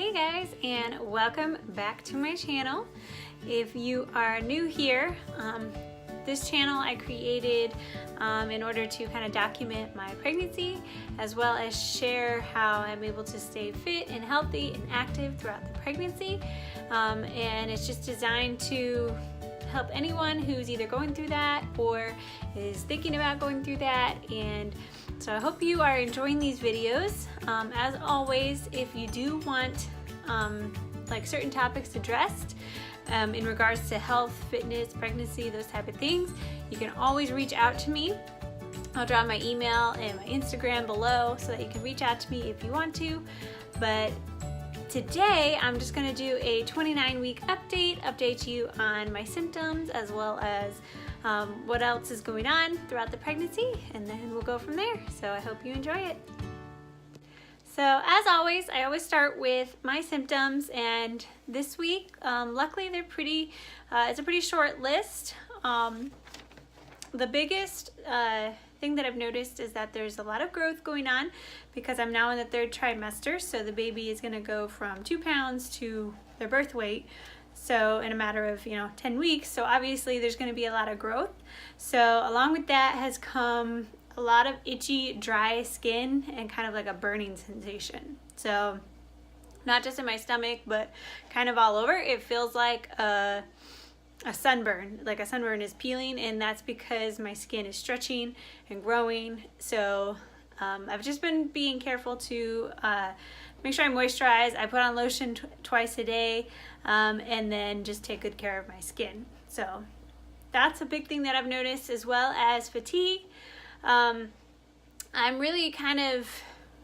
Hey guys, and welcome back to my channel. If you are new here, this channel I created in order to kind of document my pregnancy, as well as share how I'm able to stay fit and healthy and active throughout the pregnancy. And it's just designed to help anyone who's either going through that or is thinking about going through that. And so I hope you are enjoying these videos. As always, if you do want like certain topics addressed in regards to health, fitness, pregnancy, those type of things, you can always reach out to me. I'll drop my email and my Instagram below so that you can reach out to me if you want to. But today I'm just going to do a 29-week update you on my symptoms, as well as what else is going on throughout the pregnancy, and then we'll go from there. So I hope you enjoy it. So as always, I always start with my symptoms, and this week, luckily they're pretty, it's a pretty short list. The biggest thing that I've noticed is that there's a lot of growth going on because I'm now in the third trimester, so the baby is going to go from 2 pounds to their birth weight. So in a matter of 10 weeks, so obviously there's going to be a lot of growth. So along with that has come a lot of itchy, dry skin and kind of like a burning sensation. So not just in my stomach, but kind of all over. It feels like a sunburn, like a sunburn is peeling, and that's because my skin is stretching and growing. So I've just been being careful to make sure I moisturize. I put on lotion twice a day, and then just take good care of my skin. So that's a big thing that I've noticed, as well as fatigue. I'm really kind of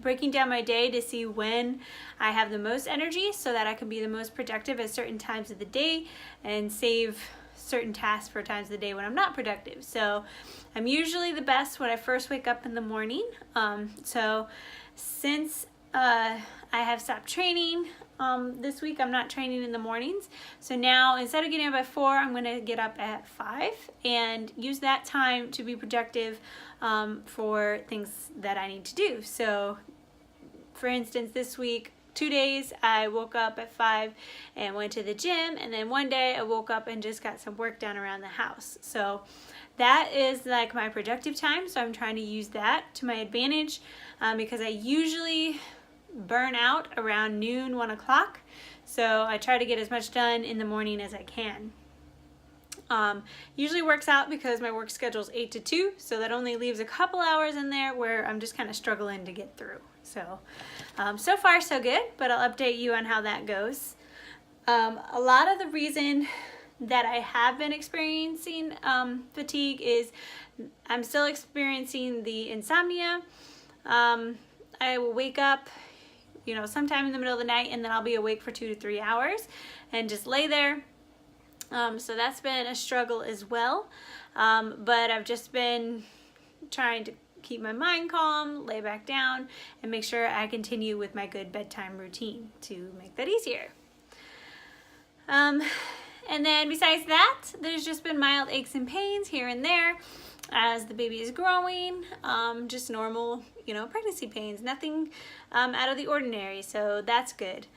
breaking down my day to see when I have the most energy so that I can be the most productive at certain times of the day and save certain tasks for times of the day when I'm not productive. So I'm usually the best when I first wake up in the morning. So since I have stopped training this week, I'm not training in the mornings. So now instead of getting up at 4, I'm going to get up at 5 and use that time to be productive for things that I need to do. So for instance, this week, 2 days, I woke up at 5 and went to the gym, and then one day I woke up and just got some work done around the house. So that is like my productive time, so I'm trying to use that to my advantage because I usually burn out around noon, 1 o'clock. So I try to get as much done in the morning as I can. Usually works out because my work schedule is 8 to 2, so that only leaves a couple hours in there where I'm just kind of struggling to get through. So, so far so good, but I'll update you on how that goes. A lot of the reason that I have been experiencing fatigue is I'm still experiencing the insomnia. I will wake up sometime in the middle of the night, and then I'll be awake for 2 to 3 hours and just lay there. So that's been a struggle as well. But I've just been trying to keep my mind calm, lay back down, and make sure I continue with my good bedtime routine to make that easier. And then besides that, there's just been mild aches and pains here and there as the baby is growing, just normal, pregnancy pains, nothing out of the ordinary, so that's good.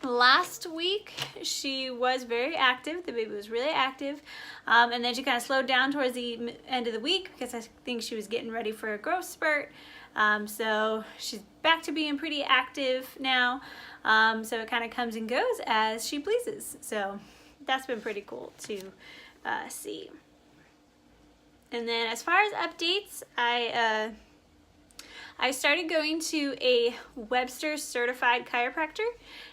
Last week, she was very active. The baby was really active, and then she kind of slowed down towards the end of the week because I think she was getting ready for a growth spurt. So she's back to being pretty active now, so it kind of comes and goes as she pleases. So that's been pretty cool to see. And then as far as updates, I started going to a Webster certified chiropractor,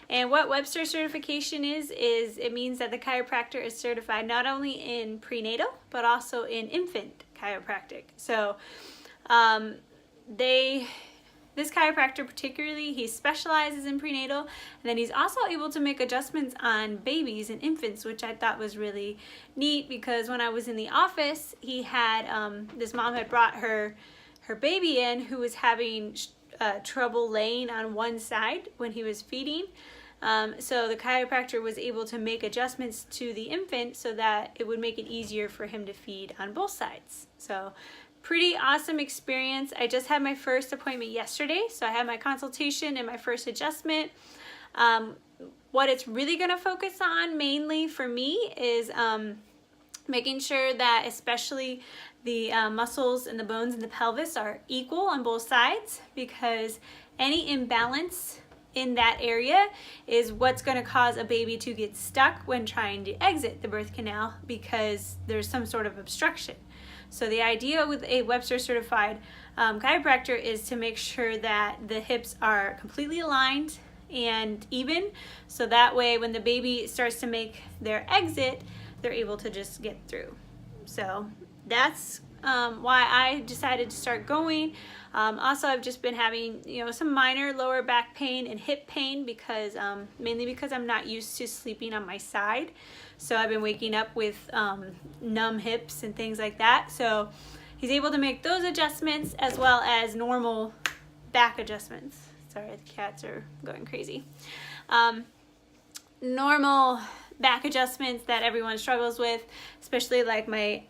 and what Webster certification is it means that the chiropractor is certified not only in prenatal but also in infant chiropractic. So this chiropractor particularly, he specializes in prenatal, and then he's also able to make adjustments on babies and infants, which I thought was really neat because when I was in the office, he had this mom had brought her baby in who was having trouble laying on one side when he was feeding. So the chiropractor was able to make adjustments to the infant so that it would make it easier for him to feed on both sides. So pretty awesome experience. I just had my first appointment yesterday, so I had my consultation and my first adjustment. What it's really going to focus on mainly for me is making sure that especially the muscles and the bones in the pelvis are equal on both sides, because any imbalance in that area is what's going to cause a baby to get stuck when trying to exit the birth canal, because there's some sort of obstruction. So the idea with a Webster certified chiropractor is to make sure that the hips are completely aligned and even, so that way when the baby starts to make their exit, they're able to just get through. So that's why I decided to start going. Also, I've just been having, some minor lower back pain and hip pain, because mainly because I'm not used to sleeping on my side. So I've been waking up with numb hips and things like that. So he's able to make those adjustments as well as normal back adjustments. Sorry, the cats are going crazy. Normal back adjustments that everyone struggles with, especially like my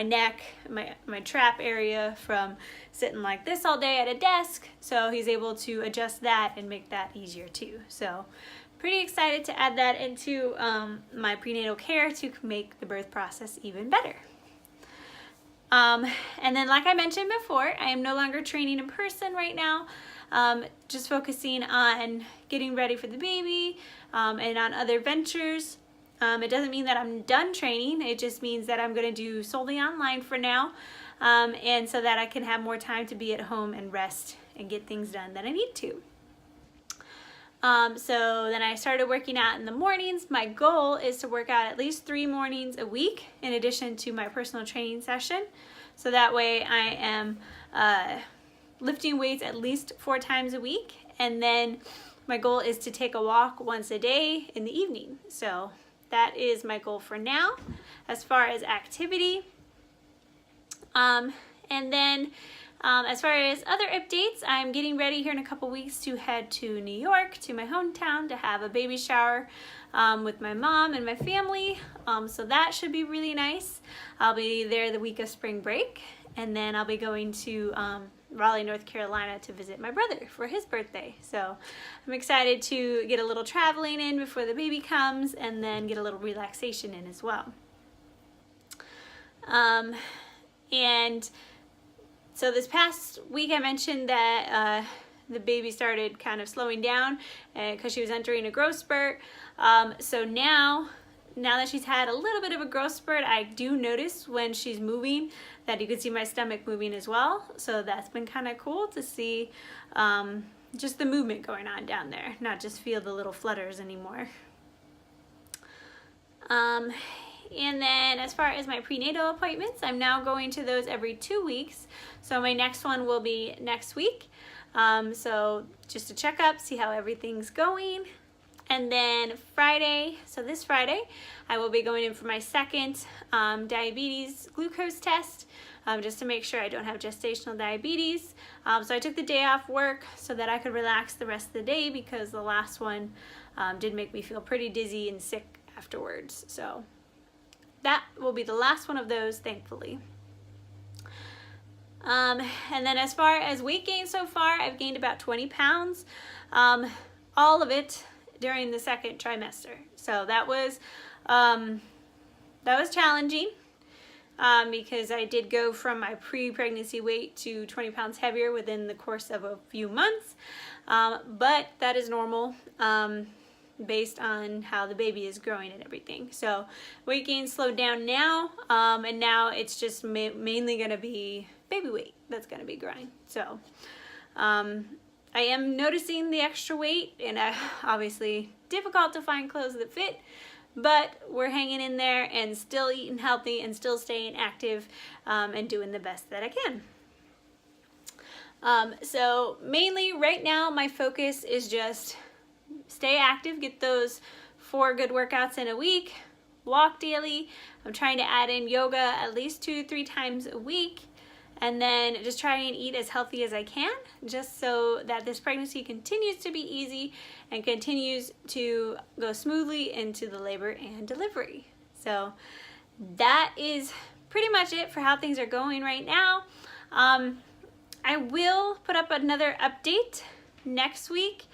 neck, my trap area from sitting like this all day at a desk. So he's able to adjust that and make that easier too. So pretty excited to add that into my prenatal care to make the birth process even better. And then, like I mentioned before, I am no longer training in person right now. Just focusing on getting ready for the baby and on other ventures. It doesn't mean that I'm done training. It just means that I'm going to do solely online for now, and so that I can have more time to be at home and rest and get things done that I need to. So then I started working out in the mornings. My goal is to work out at least 3 mornings a week in addition to my personal training session. So that way I am lifting weights at least 4 times a week. And then my goal is to take a walk once a day in the evening. So that is my goal for now as far as activity. And then as far as other updates, I'm getting ready here in a couple weeks to head to New York, to my hometown, to have a baby shower with my mom and my family. So that should be really nice. I'll be there the week of spring break, and then I'll be going to Raleigh, North Carolina to visit my brother for his birthday. So I'm excited to get a little traveling in before the baby comes, and then get a little relaxation in as well. And so this past week I mentioned that the baby started kind of slowing down because she was entering a growth spurt. So now that she's had a little bit of a growth spurt, I do notice when she's moving that you can see my stomach moving as well. So that's been kind of cool to see just the movement going on down there, not just feel the little flutters anymore. And then as far as my prenatal appointments, I'm now going to those every 2 weeks. So my next one will be next week. So just to check up, see how everything's going. And then Friday, so this Friday, I will be going in for my second diabetes glucose test, just to make sure I don't have gestational diabetes. So I took the day off work so that I could relax the rest of the day, because the last one did make me feel pretty dizzy and sick afterwards. So that will be the last one of those, thankfully. And then as far as weight gain so far, I've gained about 20 pounds, all of it during the second trimester. So that was challenging, because I did go from my pre-pregnancy weight to 20 pounds heavier within the course of a few months, but that is normal based on how the baby is growing and everything. So weight gain slowed down now, and now it's just mainly going to be baby weight that's going to be growing. So I am noticing the extra weight, and obviously difficult to find clothes that fit, but we're hanging in there and still eating healthy and still staying active, and doing the best that I can. So mainly right now my focus is just stay active, get those 4 good workouts in a week, walk daily. I'm trying to add in yoga at least 2 to 3 times a week, and then just try and eat as healthy as I can, just so that this pregnancy continues to be easy and continues to go smoothly into the labor and delivery. So that is pretty much it for how things are going right now. I will put up another update next week,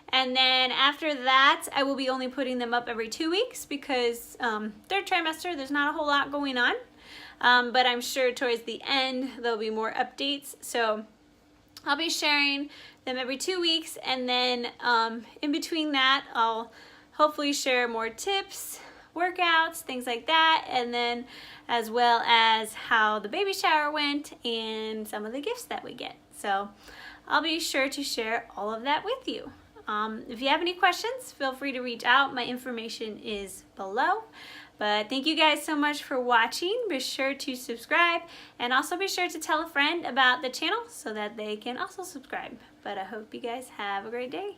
and then after that I will be only putting them up every 2 weeks because third trimester there's not a whole lot going on, but I'm sure towards the end there'll be more updates, so I'll be sharing them every 2 weeks, and then in between that I'll hopefully share more tips, workouts, things like that, and then as well as how the baby shower went and some of the gifts that we get. So I'll be sure to share all of that with you. If you have any questions, feel free to reach out. My information is below. But thank you guys so much for watching. Be sure to subscribe, and also be sure to tell a friend about the channel so that they can also subscribe. But I hope you guys have a great day.